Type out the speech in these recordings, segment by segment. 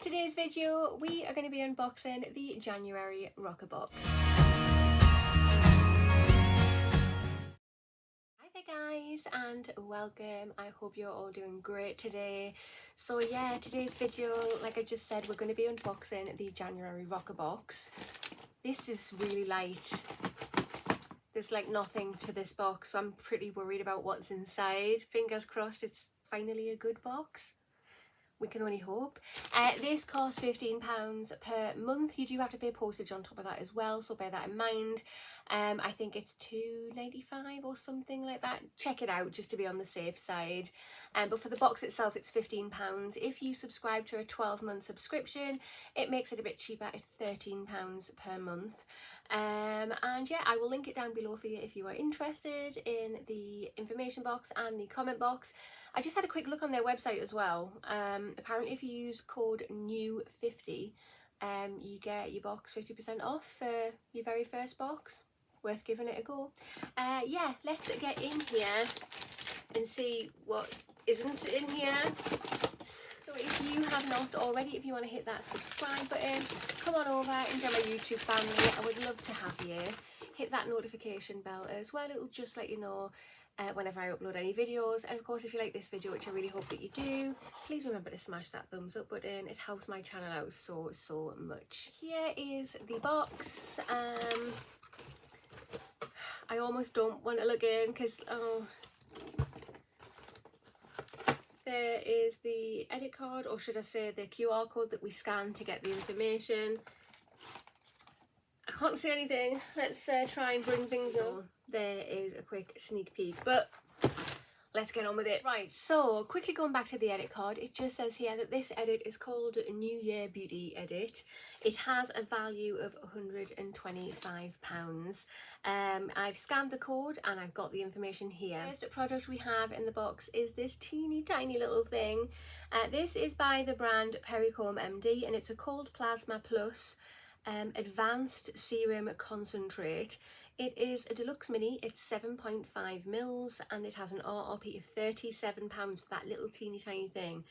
today's video we are going to be unboxing the January RoccaBox. Hi there guys and welcome. I hope you're all doing great today. So yeah, today's video, like I just said, we're going to be unboxing the January RoccaBox. This is really light. There's like nothing to this box, so I'm pretty worried about what's inside. Fingers crossed it's finally a good box. We can only hope. This costs £15 per month. You do have to pay postage on top of that as well, so bear that in mind. I think it's £2.95 or something like that. Check it out just to be on the safe side. But for the box itself, it's £15. If you subscribe to a 12-month subscription, it makes it a bit cheaper at £13 per month. And yeah, I will link it down below for you if you are interested in the information box and the comment box. I just had a quick look on their website as well. Apparently if you use code NEW50, you get your box 50% off for your very first box. Worth giving it a go. Yeah, let's get in here and see what isn't in here. So if you have not already, if you want to hit that subscribe button, come on over and join my YouTube family. I would love to have you. Hit that notification bell as well. It'll just let you know whenever I upload any videos. And of course, if you like this video, which I really hope that you do, please remember to smash that thumbs up button. It helps my channel out so much. Here is the box. I almost don't want to look in because there is the edit card, or should I say the QR code that we scan to get the information. I can't see anything. Let's try and bring things up. There is a quick sneak peek, but let's get on with it. Right, so quickly going back to the edit card, it just says here that this edit is called New Year Beauty Edit. It has a value of £125. I've scanned the code and I've got the information here. The first product we have in the box is this teeny tiny little thing. This is by the brand Pericomb MD and it's a Cold Plasma Plus Advanced Serum Concentrate. It is a deluxe mini. It's 7.5 mils and it has an RRP of £37 for that little teeny tiny thing.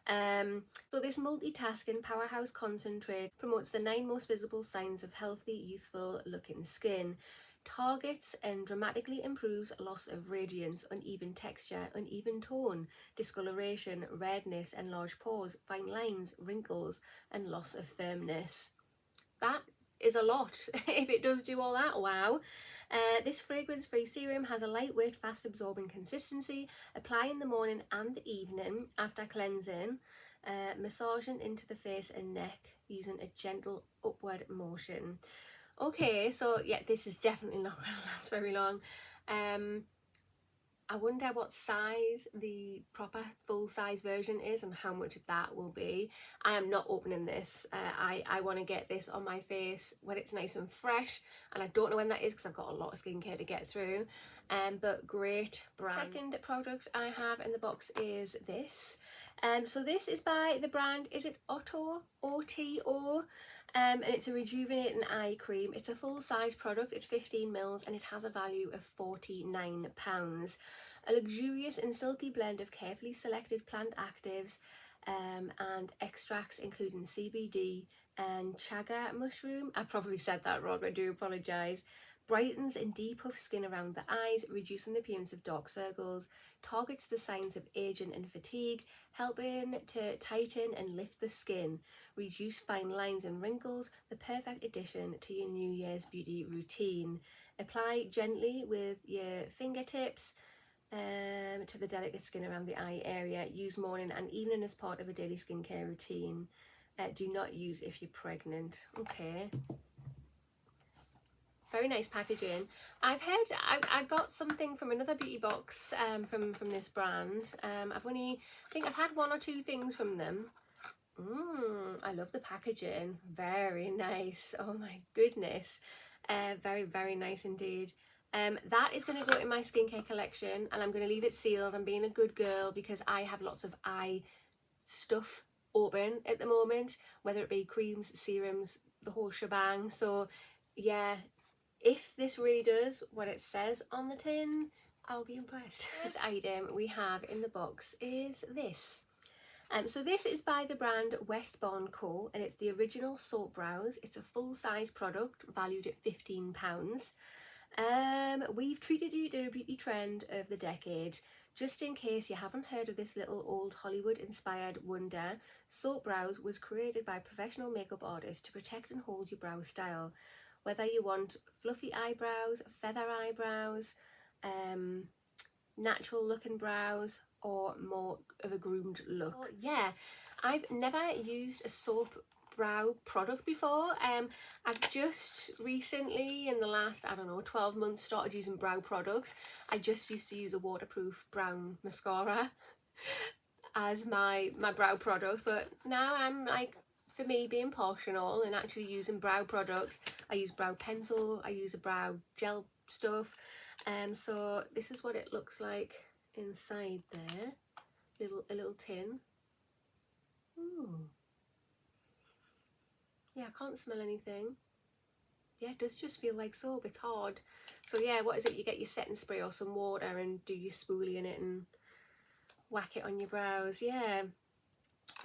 So this multitasking powerhouse concentrate promotes the 9 most visible signs of healthy, youthful looking skin. Targets and dramatically improves loss of radiance, uneven texture, uneven tone, discoloration, redness, enlarged pores, fine lines, wrinkles, and loss of firmness. That is a lot. If it does do all that, wow. This fragrance-free serum has a lightweight, fast-absorbing consistency. Apply in the morning and the evening after cleansing, massaging into the face and neck using a gentle upward motion. Okay, so yeah, this is definitely not going to last very long. I wonder what size the proper full-size version is and how much that will be. I am not opening this. I want to get this on my face when it's nice and fresh, and I don't know when that is because I've got a lot of skincare to get through. But great brand. Second product I have in the box is this. So this is by the brand, is it Otto? O-T-O? And it's a rejuvenating eye cream. It's a full-size product at 15 mils and it has a value of £49. A luxurious and silky blend of carefully selected plant actives and extracts including CBD and chaga mushroom. I probably said that wrong, I do apologise. Brightens and depuffs skin around the eyes, reducing the appearance of dark circles, targets the signs of aging and fatigue, helping to tighten and lift the skin, reduce fine lines and wrinkles, the perfect addition to your New Year's beauty routine. Apply gently with your fingertips to the delicate skin around the eye area. Use morning and evening as part of a daily skincare routine. Do not use if you're pregnant. Okay. Very nice packaging. I've heard I got something from another beauty box from this brand. I think I've had 1 or 2 things from them. I love the packaging. Very nice. Oh my goodness. Very nice indeed. That is going to go in my skincare collection and I'm going to leave it sealed. I'm being a good girl because I have lots of eye stuff open at the moment, whether it be creams, serums, the whole shebang. So yeah, if this really does what it says on the tin, I'll be impressed. The third item we have in the box is this. So this is by the brand Westbourne Co, and it's the original soap brows. It's a full-size product valued at £15. We've treated you to a beauty trend of the decade. Just in case you haven't heard of this little old Hollywood-inspired wonder, soap brows was created by professional makeup artists to protect and hold your brow style. Whether you want fluffy eyebrows, feather eyebrows, natural looking brows, or more of a groomed look. Oh, yeah, I've never used a soap brow product before. I've just recently, in the last, I don't know, 12 months, started using brow products. I just used to use a waterproof brown mascara as my brow product, but now I'm like, for me, being posh and all, and actually using brow products. I use brow pencil, I use a brow gel stuff. So this is what it looks like inside there. A little tin. Ooh. Yeah, I can't smell anything. Yeah, it does just feel like soap. It's hard. So yeah, what is it? You get your setting spray or some water and do your spoolie in it and whack it on your brows. Yeah.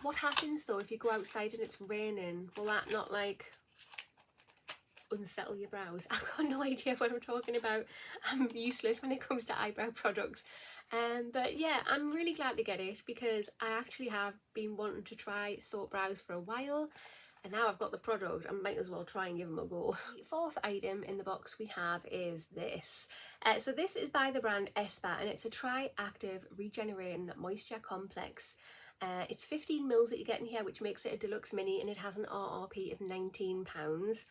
What happens though if you go outside and it's raining? Will that not like unsettle your brows? I've got no idea what I'm talking about. I'm useless when it comes to eyebrow products. But yeah, I'm really glad to get it because I actually have been wanting to try soap brows for a while, and now I've got the product, I might as well try and give them a go. The fourth item in the box we have is this. So this is by the brand espa, and it's a Tri-Active Regenerating Moisture Complex. It's 15 mils that you get in here, which makes it a deluxe mini, and it has an RRP of £19.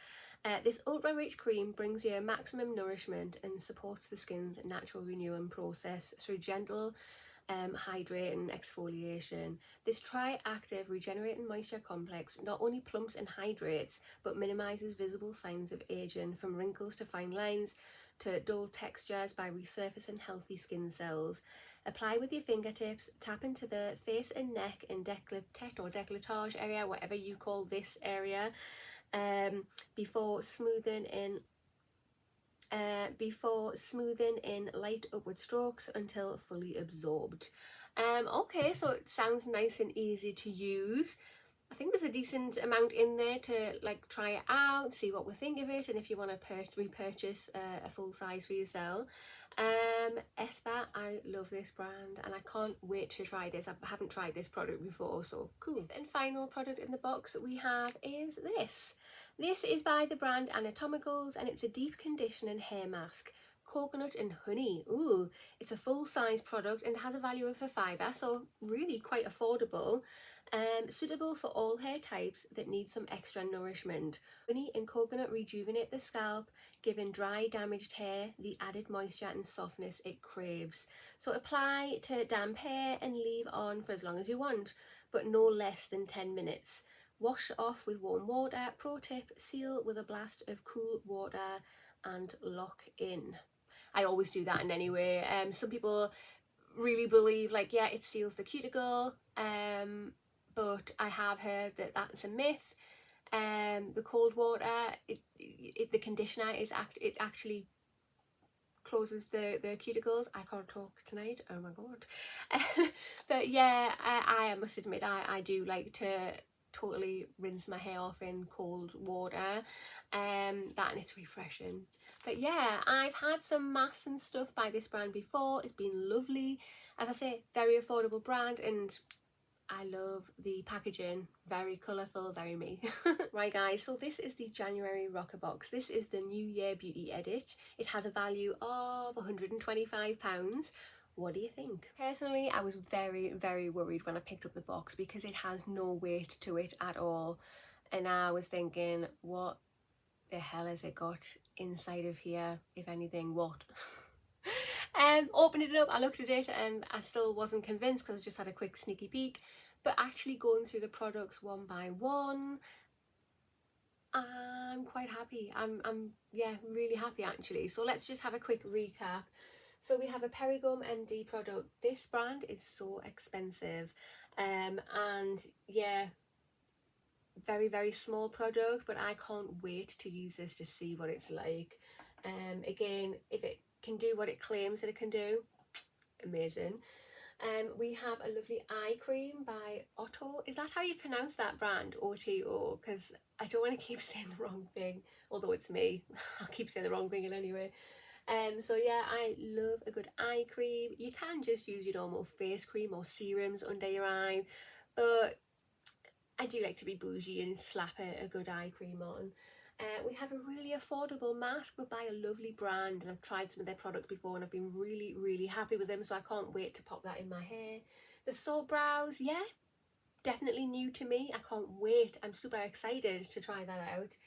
This ultra rich cream brings you maximum nourishment and supports the skin's natural renewing process through gentle hydrating exfoliation. This Tri-Active Regenerating Moisture Complex not only plumps and hydrates, but minimises visible signs of aging, from wrinkles to fine lines to dull textures, by resurfacing healthy skin cells. Apply with your fingertips, tap into the face and neck and décolletage area, whatever you call this area, before smoothing in light upward strokes until fully absorbed. Okay, so it sounds nice and easy to use. I think there's a decent amount in there to like try it out, see what we think of it, and if you want to repurchase a full size for yourself. espa, I love this brand and I can't wait to try this. I haven't tried this product before, so cool. And final product in the box we have is this. This is by the brand Anatomicals, and it's a deep conditioning hair mask. Coconut and honey. Ooh, it's a full-size product and has a value of £5, so really quite affordable. Suitable for all hair types that need some extra nourishment. Honey and coconut rejuvenate the scalp, giving dry, damaged hair the added moisture and softness it craves. So apply to damp hair and leave on for as long as you want, but no less than 10 minutes. Wash off with warm water. Pro tip, seal with a blast of cool water and lock in. I always do that in any way. Some people really believe like, yeah, it seals the cuticle, but I have heard that that's a myth. The cold water, the conditioner it actually closes the cuticles. I can't talk tonight, oh my god. But yeah, I must admit I do like to totally rinse my hair off in cold water, that, and it's refreshing. But yeah, I've had some masks and stuff by this brand before. It's been lovely. As I say, very affordable brand, and I love the packaging. Very colourful, very me. Right guys, so this is the January RoccaBox. This is the New Year Beauty Edit. It has a value of £125. What do you think? Personally, I was very, very worried when I picked up the box because it has no weight to it at all. And I was thinking, what the hell has it got inside of here? If anything, what? Opened it up, I looked at it and I still wasn't convinced because I just had a quick sneaky peek. But actually going through the products one by one, I'm quite happy. I'm yeah, really happy actually. So let's just have a quick recap. So we have a Perigum MD product. This brand is so expensive, and yeah, very, very small product, but I can't wait to use this to see what it's like. Again, if it can do what it claims that it can do, amazing. We have a lovely eye cream by Otto. Is that how you pronounce that brand? OTO? Because I don't want to keep saying the wrong thing, although it's me. I'll keep saying the wrong thing anyway. So yeah, I love a good eye cream. You can just use your normal face cream or serums under your eye, but I do like to be bougie and slap a good eye cream on. We have a really affordable mask, but by a lovely brand, and I've tried some of their products before and I've been really, really happy with them, so I can't wait to pop that in my hair. The Soul Brows, yeah, definitely new to me. I can't wait. I'm super excited to try that out.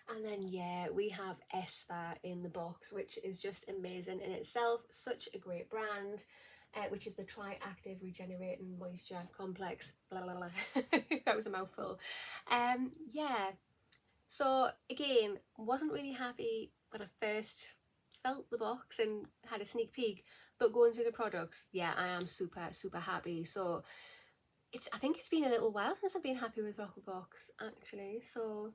And then yeah, we have espa in the box, which is just amazing in itself. Such a great brand, which is the Tri-Active Regenerating Moisture Complex. Blah, blah, blah. That was a mouthful. Yeah, so again, wasn't really happy when I first felt the box and had a sneak peek, but going through the products, yeah, I am super, super happy. So I think it's been a little while since I've been happy with RoccaBox actually, so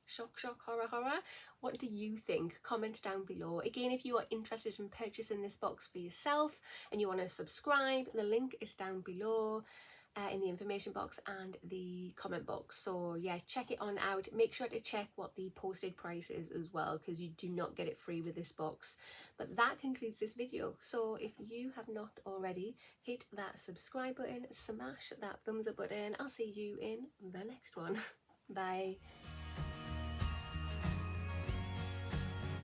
shock, shock, horror, horror. What do you think? Comment down below. Again, if you are interested in purchasing this box for yourself and you want to subscribe, the link is down below in the information box and the comment box. So yeah, check it on out. Make sure to check what the posted price is as well, because you do not get it free with this box. But that concludes this video. So if you have not already, hit that subscribe button, smash that thumbs up button. I'll see you in the next one. Bye.